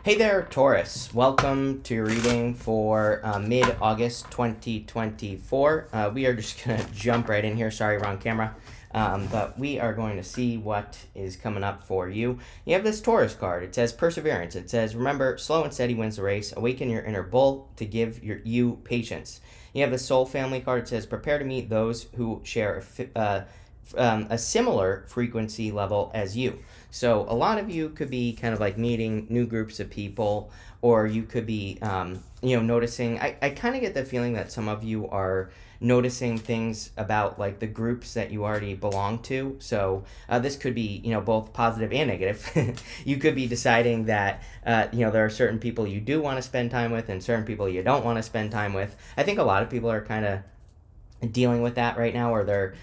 Hey there, Taurus. Welcome to your reading for mid-August 2024. We are just going to jump right in here. Sorry, wrong camera. But we are going to see what is coming up for you. You have this Taurus card. It says perseverance. It says, remember, slow and steady wins the race. Awaken your inner bull to give you patience. You have the Soul Family card. It says, prepare to meet those who share a similar frequency level as you. So a lot of you could be kind of like meeting new groups of people, or you could be, noticing. I kind of get the feeling that some of you are noticing things about like the groups that you already belong to. So this could be, both positive and negative. You could be deciding that, there are certain people you do want to spend time with and certain people you don't want to spend time with. I think a lot of people are kind of dealing with that right now, or they're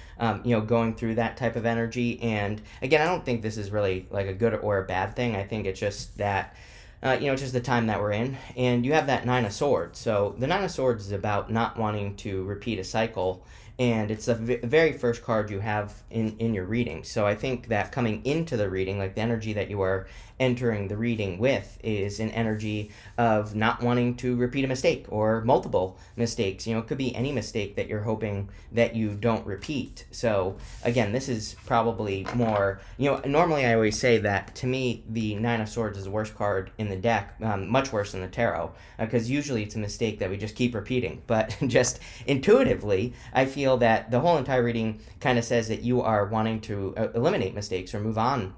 going through that type of energy. And again, I don't think this is really like a good or a bad thing. I think it's just that it's just the time that we're in. And you have that Nine of Swords. So the Nine of Swords is about not wanting to repeat a cycle, and it's the very first card you have in your reading. So I think that coming into the reading, like the energy that you are entering the reading with, is an energy of not wanting to repeat a mistake or multiple mistakes. It could be any mistake that you're hoping that you don't repeat. So again, this is probably more, normally I always say that to me, the Nine of Swords is the worst card in the deck, much worse than the tarot, because usually it's a mistake that we just keep repeating. But just intuitively, I feel that the whole entire reading kind of says that you are wanting to eliminate mistakes or move on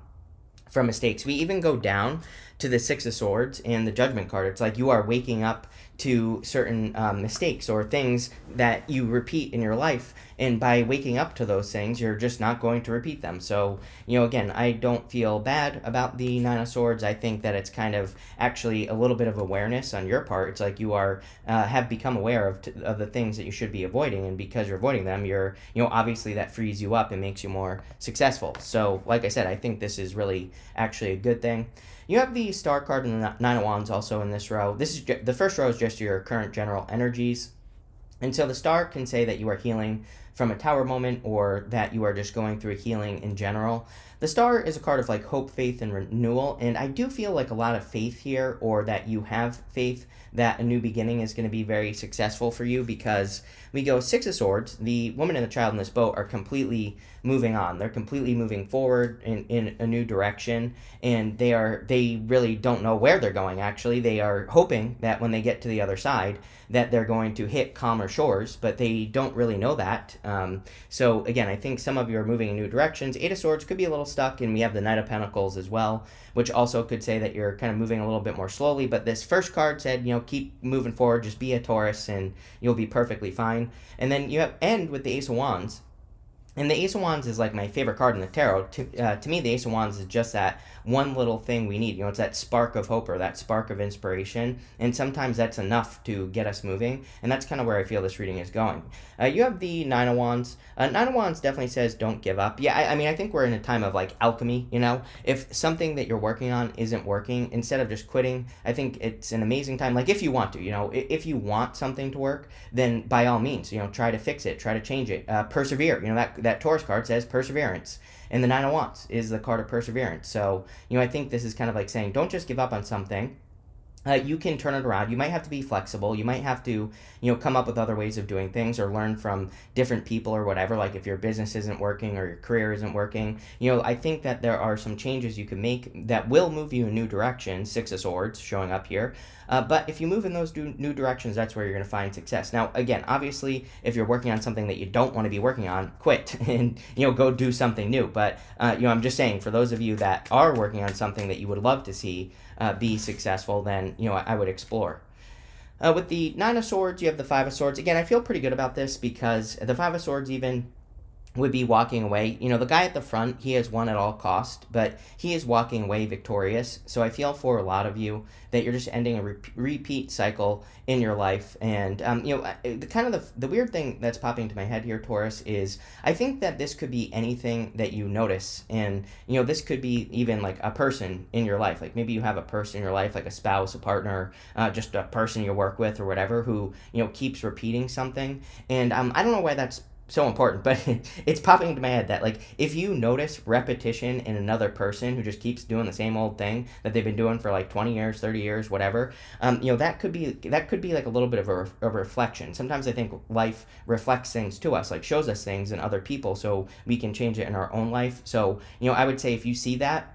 from mistakes. We even go down to the Six of Swords and the Judgment card. It's like you are waking up to certain mistakes or things that you repeat in your life, and by waking up to those things, you're just not going to repeat them. So, again, I don't feel bad about the Nine of Swords. I think that it's kind of actually a little bit of awareness on your part. It's like you are have become aware of the things that you should be avoiding, and because you're avoiding them, you're obviously that frees you up and makes you more successful. So, like I said, I think this is really actually a good thing. You have the Star card and the Nine of Wands also in this row. This is the first row is just your current general energies. And so the Star can say that you are healing from a Tower moment, or that you are just going through a healing in general. The Star is a card of like hope, faith, and renewal. And I do feel like a lot of faith here, or that you have faith that a new beginning is going to be very successful for you, because we go Six of Swords. The woman and the child in this boat are completely moving on. They're completely moving forward in a new direction, and they really don't know where they're going. Actually, they are hoping that when they get to the other side that they're going to hit calmer shores, but they don't really know that. So again, I think some of you are moving in new directions. Eight of Swords could be a little stuck, and we have the Knight of Pentacles as well, which also could say that you're kind of moving a little bit more slowly. But this first card said, keep moving forward, just be a Taurus, and you'll be perfectly fine. And then you end with the Ace of Wands. And the Ace of Wands is like my favorite card in the tarot. To me, the Ace of Wands is just that one little thing we need. It's that spark of hope, or that spark of inspiration. And sometimes that's enough to get us moving. And that's kind of where I feel this reading is going. You have the Nine of Wands. Nine of Wands definitely says don't give up. Yeah, I think we're in a time of like alchemy, If something that you're working on isn't working, instead of just quitting, I think it's an amazing time. Like if you want to, if you want something to work, then by all means, try to fix it, try to change it, persevere. That Taurus card says perseverance, and the Nine of Wands is the card of perseverance. So, I think this is kind of like saying, don't just give up on something. You can turn it around. You might have to be flexible. You might have to, come up with other ways of doing things, or learn from different people or whatever. Like if your business isn't working or your career isn't working, I think that there are some changes you can make that will move you in new directions. Six of Swords showing up here. But if you move in those new directions, that's where you're going to find success. Now, again, obviously, if you're working on something that you don't want to be working on, quit and, go do something new. But, I'm just saying, for those of you that are working on something that you would love to see be successful, then, I would explore. With the Nine of Swords, you have the Five of Swords. Again, I feel pretty good about this, because the Five of Swords even would be walking away. The guy at the front, he has won at all cost, but he is walking away victorious. So I feel for a lot of you that you're just ending a repeat cycle in your life. And, the weird thing that's popping into my head here, Taurus, is I think that this could be anything that you notice. And, this could be even like a person in your life. Like maybe you have a person in your life, like a spouse, a partner, just a person you work with or whatever, who, keeps repeating something. And I don't know why that's so important, but it's popping into my head that like if you notice repetition in another person who just keeps doing the same old thing that they've been doing for like 20 years, 30 years, whatever, that could be like a little bit of a reflection. Sometimes I think life reflects things to us, like shows us things in other people, so we can change it in our own life. So I would say if you see that,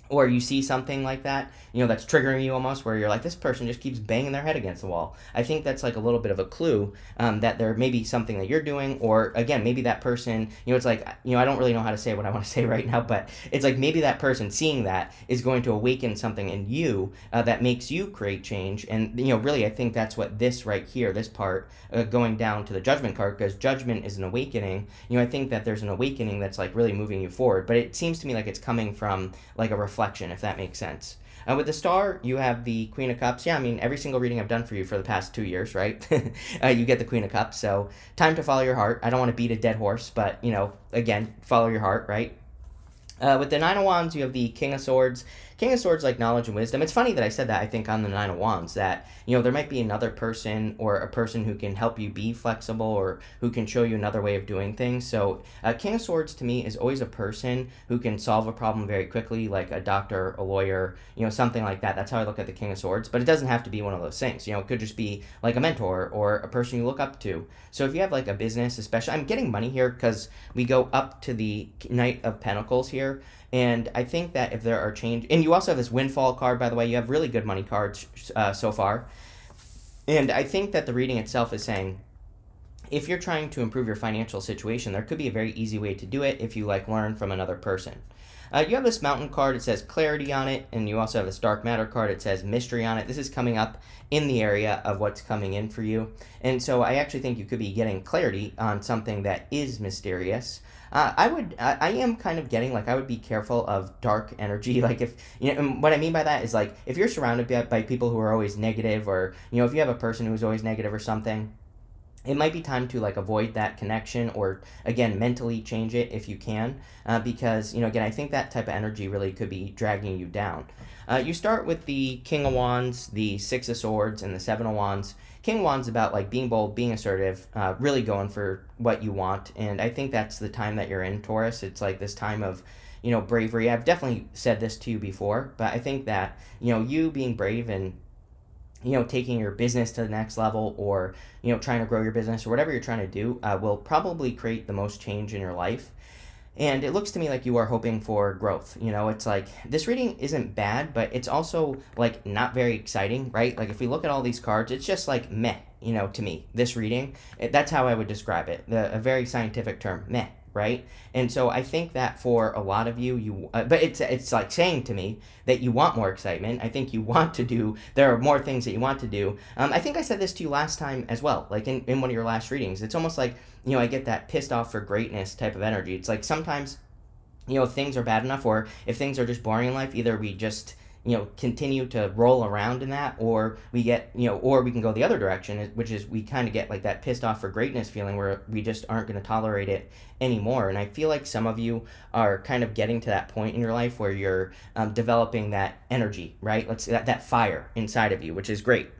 or you see something like that, that's triggering you almost, where you're like, this person just keeps banging their head against the wall. I think that's like a little bit of a clue that there may be something that you're doing, or again, maybe that person, it's like, I don't really know how to say what I want to say right now, but it's like maybe that person seeing that is going to awaken something in you that makes you create change. And, really, I think that's what this right here, this part, going down to the judgment card, because judgment is an awakening. I think that there's an awakening that's like really moving you forward, but it seems to me like it's coming from like a reflection, if that makes sense. With the star, you have the Queen of Cups. Yeah, I mean, every single reading I've done for you for the past 2 years, right? You get the Queen of Cups, so time to follow your heart. I don't want to beat a dead horse, but, again, follow your heart, right? With the Nine of Wands, you have the King of Swords. King of Swords, like knowledge and wisdom. It's funny that I said that, I think, on the Nine of Wands, that, there might be another person or a person who can help you be flexible or who can show you another way of doing things. So King of Swords, to me, is always a person who can solve a problem very quickly, like a doctor, a lawyer, something like that. That's how I look at the King of Swords. But it doesn't have to be one of those things. It could just be like a mentor or a person you look up to. So if you have like a business, especially, I'm getting money here because we go up to the Knight of Pentacles here. And I think that if there are change, and you also have this windfall card, by the way, you have really good money cards so far. And I think that the reading itself is saying, if you're trying to improve your financial situation, there could be a very easy way to do it if you like learn from another person. You have this mountain card, it says clarity on it, and you also have this dark matter card, it says mystery on it. This is coming up in the area of what's coming in for you. And so I actually think you could be getting clarity on something that is mysterious. I am kind of getting, like, I would be careful of dark energy. Like, if, and what I mean by that is, like, if you're surrounded by people who are always negative, or, if you have a person who's always negative or something, it might be time to like avoid that connection, or again, mentally change it if you can, because, again, I think that type of energy really could be dragging you down. You start with the King of Wands, the Six of Swords, and the Seven of Wands. King of Wands about like being bold, being assertive, really going for what you want. And I think that's the time that you're in, Taurus. It's like this time of, bravery. I've definitely said this to you before, but I think that, you being brave and, taking your business to the next level, or, trying to grow your business, or whatever you're trying to do, will probably create the most change in your life. And it looks to me like you are hoping for growth. It's like, this reading isn't bad, but it's also like not very exciting, right? Like if we look at all these cards, it's just like meh, to me, this reading. That's how I would describe it. A very scientific term, meh. Right? And so I think that for a lot of you, but it's like saying to me that you want more excitement. I think you want to do, there are more things that you want to do. I think I said this to you last time as well, like in one of your last readings. It's almost like, I get that pissed off for greatness type of energy. It's like sometimes, things are bad enough, or if things are just boring in life, either we just, continue to roll around in that, or we get, or we can go the other direction, which is we kind of get like that pissed off for greatness feeling where we just aren't going to tolerate it anymore. And I feel like some of you are kind of getting to that point in your life where you're developing that energy, right? Let's say that fire inside of you, which is great.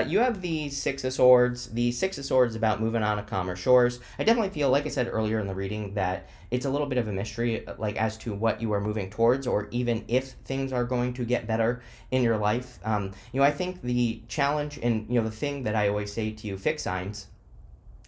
You have the Six of Swords. The Six of Swords is about moving on to calmer shores. I definitely feel, like I said earlier in the reading, that it's a little bit of a mystery, like as to what you are moving towards, or even if things are going to get better in your life. I think the challenge, and the thing that I always say to you, fixed signs,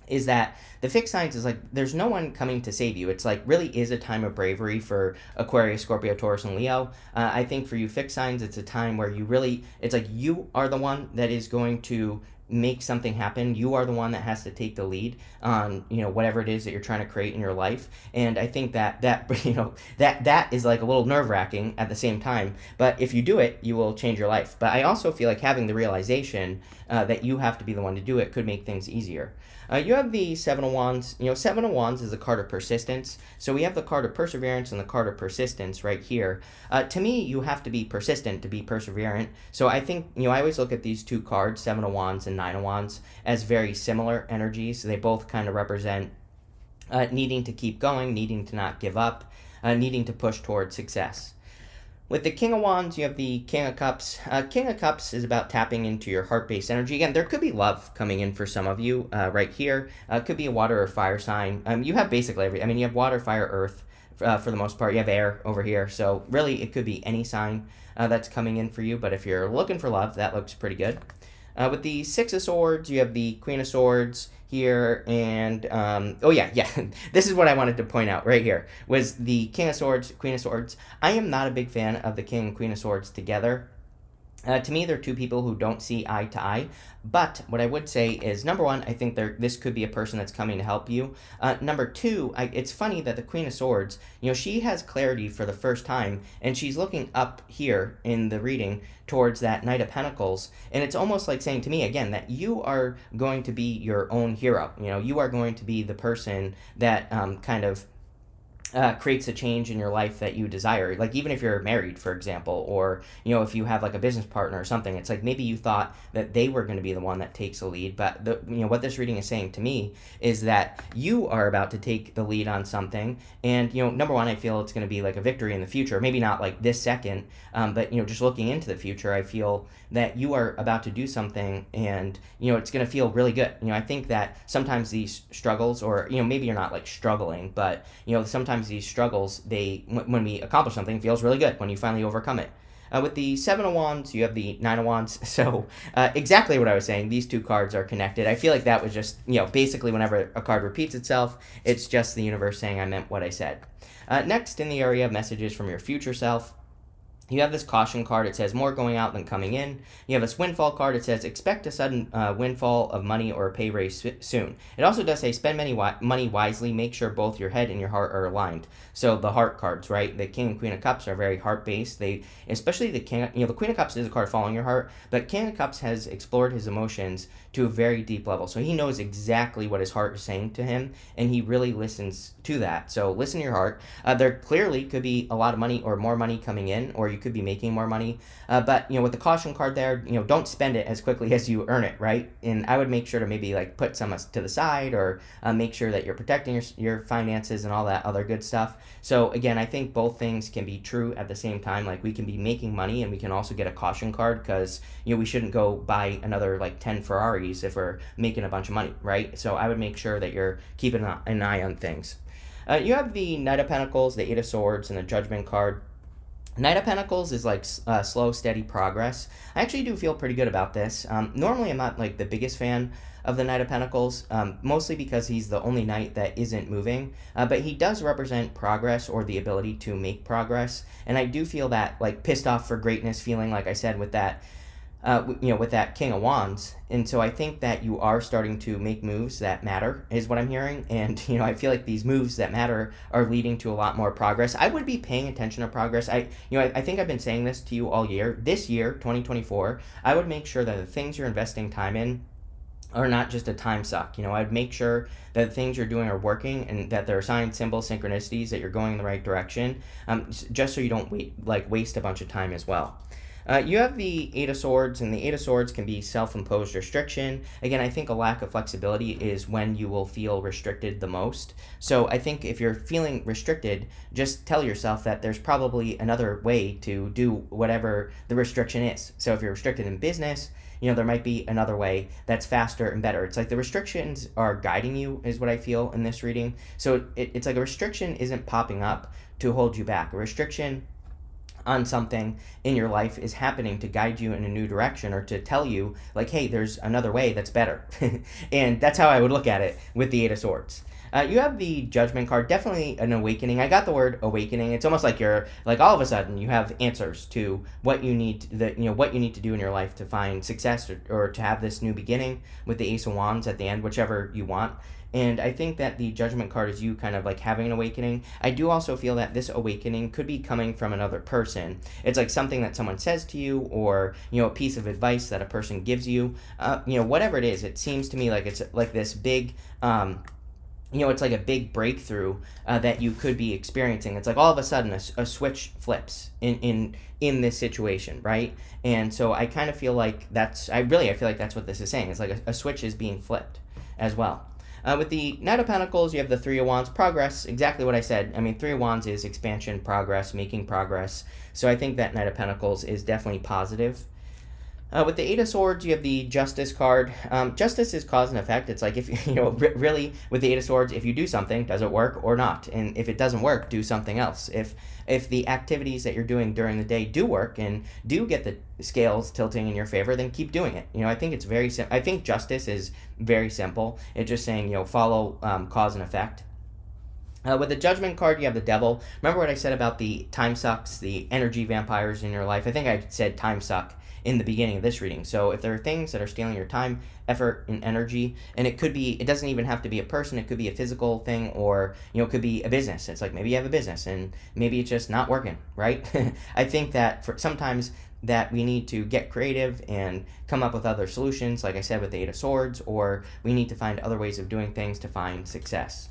is that the fixed signs is like there's no one coming to save you. It's like really is a time of bravery for Aquarius, Scorpio, Taurus, and Leo. I think for you fixed signs, it's a time where you really, it's like you are the one that is going to make something happen. You are the one that has to take the lead on, whatever it is that you're trying to create in your life. And I think that that is like a little nerve-wracking at the same time. But if you do it, you will change your life. But I also feel like having the realization that you have to be the one to do it could make things easier. You have the Seven of Wands. Seven of Wands is the card of persistence. So we have the card of perseverance and the card of persistence right here. To me, you have to be persistent to be perseverant. So I think, I always look at these two cards, Seven of Wands and Nine of Wands, as very similar energies. They both kind of represent needing to keep going, needing to not give up, needing to push towards success. With the King of Wands, you have the King of Cups. King of Cups is about tapping into your heart-based energy. Again, there could be love coming in for some of you right here. Could be a water or fire sign. You have basically you have water, fire, earth for the most part. You have air over here. So really, it could be any sign that's coming in for you. But if you're looking for love, that looks pretty good. With the Six of Swords, you have the Queen of Swords here, and oh yeah, this is what I wanted to point out right here, was the King of Swords, Queen of Swords. I am not a big fan of the King and Queen of Swords together. To me, they're two people who don't see eye to eye. But what I would say is, number one, I think this could be a person that's coming to help you. Number two, it's funny that the Queen of Swords, she has clarity for the first time, and she's looking up here in the reading towards that Knight of Pentacles. And it's almost like saying to me, again, that you are going to be your own hero. You are going to be the person that kind of creates a change in your life that you desire. Like even if you're married, for example, or if you have like a business partner or something, it's like maybe you thought that they were going to be the one that takes the lead, but what this reading is saying to me is that you are about to take the lead on something. And number one, I feel it's going to be like a victory in the future, maybe not like this second, but just looking into the future, I feel that you are about to do something, and it's going to feel really good. I think that sometimes these struggles, or maybe you're not like struggling, but sometimes these struggles, when we accomplish something, it feels really good when you finally overcome it. With the Seven of Wands, you have the Nine of Wands. So exactly what I was saying, these two cards are connected. I feel like that was just, basically whenever a card repeats itself, it's just the universe saying I meant what I said. Next, in the area of messages from your future self, you have this caution card. It says more going out than coming in. You have this windfall card. It says expect a sudden windfall of money or a pay raise soon. It also does say spend money wisely. Make sure both your head and your heart are aligned. So the heart cards, right? The King and Queen of Cups are very heart based. Especially the King, the Queen of Cups is a card following your heart, but King of Cups has explored his emotions to a very deep level. So he knows exactly what his heart is saying to him, and he really listens to that. So listen to your heart. There clearly could be a lot of money or more money coming in, or you could be making more money. But with the caution card there, don't spend it as quickly as you earn it, right? And I would make sure to maybe like put some to the side, or make sure that you're protecting your finances and all that other good stuff. So again, I think both things can be true at the same time. Like we can be making money, and we can also get a caution card, because we shouldn't go buy another like 10 Ferraris if we're making a bunch of money, right? So I would make sure that you're keeping an eye on things. You have the Knight of Pentacles, the Eight of Swords, and the Judgment card. Knight of Pentacles is like slow, steady progress. I actually do feel pretty good about this. Normally, I'm not like the biggest fan of the Knight of Pentacles, mostly because he's the only knight that isn't moving, but he does represent progress, or the ability to make progress. And I do feel that like pissed off for greatness feeling, like I said, with that with that King of Wands. And so I think that you are starting to make moves that matter, is what I'm hearing. And, I feel like these moves that matter are leading to a lot more progress. I would be paying attention to progress. I think I've been saying this to you all year. This year, 2024, I would make sure that the things you're investing time in are not just a time suck. I'd make sure that the things you're doing are working, and that there are signs, symbols, synchronicities, that you're going in the right direction, just so you don't waste a bunch of time as well. You have the Eight of Swords, and the Eight of Swords can be self-imposed restriction. Again, I think a lack of flexibility is when you will feel restricted the most. So I think if you're feeling restricted, just tell yourself that there's probably another way to do whatever the restriction is. So if you're restricted in business, there might be another way that's faster and better. It's like the restrictions are guiding you, is what I feel in this reading. So it's like a restriction isn't popping up to hold you back. A restriction on something in your life is happening to guide you in a new direction, or to tell you like, hey, there's another way that's better. And that's how I would look at it with the Eight of Swords. You have the Judgment card, definitely an awakening. I got the word awakening. It's almost like you're like all of a sudden you have answers to what you need what you need to do in your life to find success, or to have this new beginning with the Ace of Wands at the end, whichever you want. And I think that the Judgment card is you kind of like having an awakening. I do also feel that this awakening could be coming from another person. It's like something that someone says to you, or, a piece of advice that a person gives you. Whatever it is, it seems to me like it's like this big, it's like a big breakthrough that you could be experiencing. It's like all of a sudden a switch flips in this situation, right? And so I kind of feel like I feel like that's what this is saying. It's like a switch is being flipped as well. With the Knight of Pentacles, you have the Three of Wands, progress, exactly what I said. I mean, Three of Wands is expansion, progress, making progress. So I think that Knight of Pentacles is definitely positive. With the Eight of Swords, you have the Justice card. Justice is cause and effect. It's like, if you know, really, with the Eight of Swords, if you do something, does it work or not? And if it doesn't work, do something else. If the activities that you're doing during the day do work and do get the scales tilting in your favor, then keep doing it. You know, I think it's very simple. I think justice is very simple. It's just saying, you know, follow cause and effect. With the Judgment card, you have the Devil. Remember what I said about the time sucks, the energy vampires in your life? I think I said time suck in the beginning of this reading. So if there are things that are stealing your time, effort, and energy, and it could be, it doesn't even have to be a person, it could be a physical thing, or, you know, it could be a business. It's like, maybe you have a business and maybe it's just not working, right? I think that for sometimes that we need to get creative and come up with other solutions, like I said with the Eight of Swords, or we need to find other ways of doing things to find success.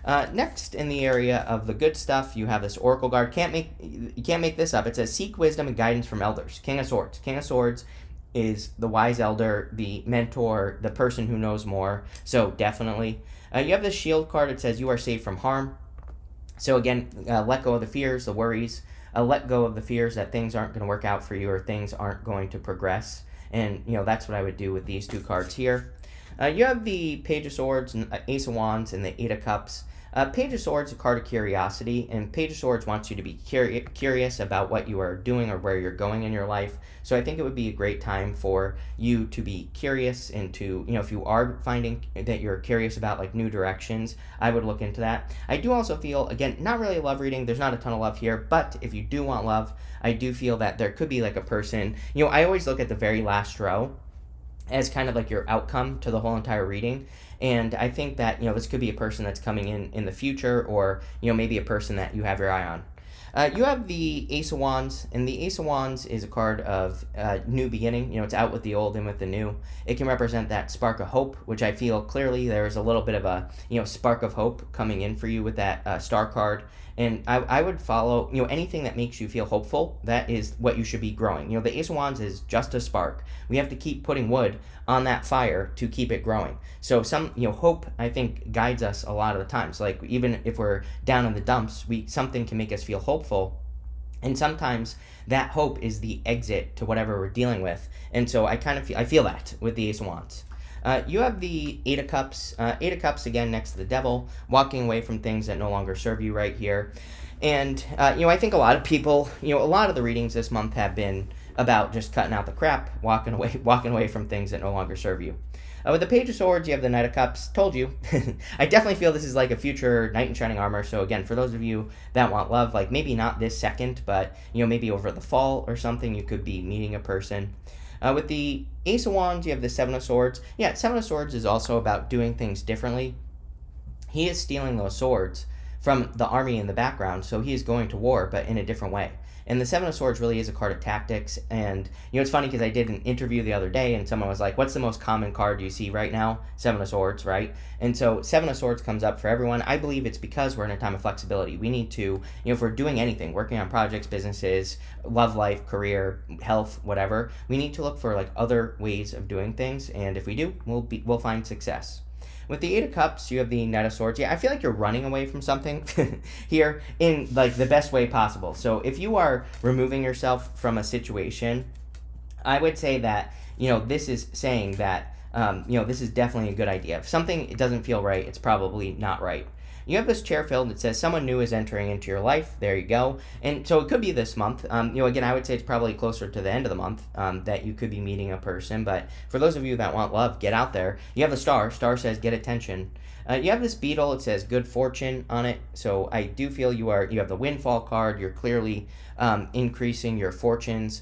Next, in the area of the good stuff, you have this Oracle card. You can't make this up. It says, seek wisdom and guidance from elders. King of Swords. King of Swords is the wise elder, the mentor, the person who knows more. So definitely. You have this Shield card. It says, you are safe from harm. So again, let go of the fears, the worries. Let go of the fears that things aren't going to work out for you or things aren't going to progress. And, you know, that's what I would do with these two cards here. You have the Page of Swords, Ace of Wands, and the Eight of Cups. Page of Swords is a card of curiosity, and Page of Swords wants you to be curious about what you are doing or where you're going in your life. So I think it would be a great time for you to be curious and to, you know, if you are finding that you're curious about like new directions, I would look into that. I do also feel, again, not really a love reading, there's not a ton of love here, but if you do want love, I do feel that there could be like a person, you know, I always look at the very last row as kind of like your outcome to the whole entire reading. And I think that, you know, this could be a person that's coming in the future, or, you know, maybe a person that you have your eye on. You have the Ace of Wands, and the Ace of Wands is a card of new beginning. You know, it's out with the old and with the new. It can represent that spark of hope, which I feel clearly there is a little bit of a, you know, spark of hope coming in for you with that Star card. And I would follow, you know, anything that makes you feel hopeful. That is what you should be growing. You know, the Ace of Wands is just a spark. We have to keep putting wood on that fire to keep it growing. So some, you know, hope, I think, guides us a lot of the times. Like, even if we're down in the dumps, something can make us feel hopeful. And sometimes that hope is the exit to whatever we're dealing with. And so I feel that with the Ace of Wands. You have the Eight of Cups. Eight of Cups, again, next to the Devil, walking away from things that no longer serve you right here. And, you know, I think a lot of people, you know, a lot of the readings this month have been about just cutting out the crap, walking away from things that no longer serve you. With the Page of Swords, you have the Knight of Cups. Told you. I definitely feel this is like a future Knight in Shining Armor. So again, for those of you that want love, like maybe not this second, but, you know, maybe over the fall or something, you could be meeting a person. With the Ace of Wands, you have the Seven of Swords. Yeah, Seven of Swords is also about doing things differently. He is stealing those swords from the army in the background, so he is going to war, but in a different way. And the Seven of Swords really is a card of tactics. And, you know, it's funny because I did an interview the other day and someone was like, what's the most common card you see right now? Seven of Swords, right? And so Seven of Swords comes up for everyone. I believe it's because we're in a time of flexibility. We need to, you know, if we're doing anything, working on projects, businesses, love life, career, health, whatever, we need to look for like other ways of doing things. And if we do, we'll find success. With the Eight of Cups, you have the Knight of Swords. Yeah, I feel like you're running away from something here in like the best way possible. So if you are removing yourself from a situation, I would say that, you know, this is saying that, you know, this is definitely a good idea. If something doesn't feel right, it's probably not right. You have this chair filled that says someone new is entering into your life. There you go. And so it could be this month. You know, again, I would say it's probably closer to the end of the month that you could be meeting a person. But for those of you that want love, get out there. You have the star. Star says get attention. You have this beetle. It says good fortune on it. So I do feel you have the windfall card. You're clearly increasing your fortunes,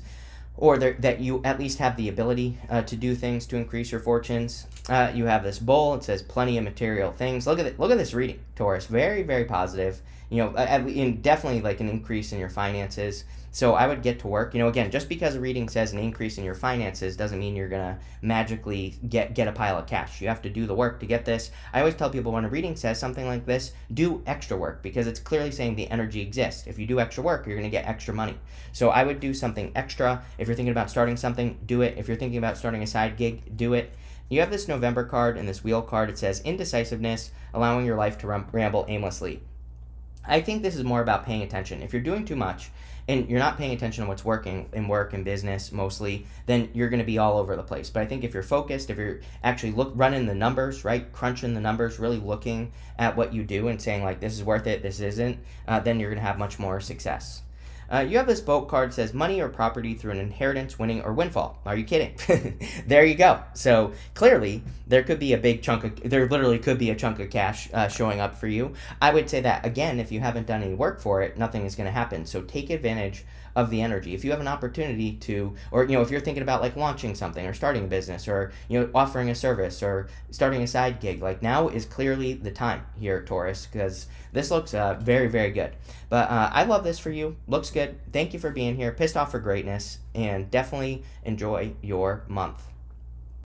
or that you at least have the ability to do things to increase your fortunes. You have this bowl. It says plenty of material things. Look at this reading, Taurus. Very, very positive. You know, definitely like an increase in your finances. So I would get to work. You know, again, just because a reading says an increase in your finances doesn't mean you're going to magically get a pile of cash. You have to do the work to get this. I always tell people when a reading says something like this, do extra work, because it's clearly saying the energy exists. If you do extra work, you're going to get extra money. So I would do something extra. If you're thinking about starting something, do it. If you're thinking about starting a side gig, do it. You have this November card and this Wheel card. It says indecisiveness, allowing your life to ramble aimlessly. I think this is more about paying attention. If you're doing too much and you're not paying attention to what's working in work and business mostly, then you're going to be all over the place. But I think if you're focused, if you're actually running the numbers, right, crunching the numbers, really looking at what you do and saying like, this is worth it, this isn't, then you're going to have much more success. You have this Boat card, says money or property through an inheritance, winning, or windfall. Are you kidding? There you go. So clearly, there literally could be a chunk of cash showing up for you. I would say that, again, if you haven't done any work for it, nothing is going to happen. So take advantage of the energy. If you have an opportunity to, or, if you're thinking about like launching something or starting a business or, offering a service or starting a side gig, like now is clearly the time here, Taurus, because this looks very, very good. But I love this for you. Looks good. Thank you for being here. Pissed off for greatness, and definitely enjoy your month.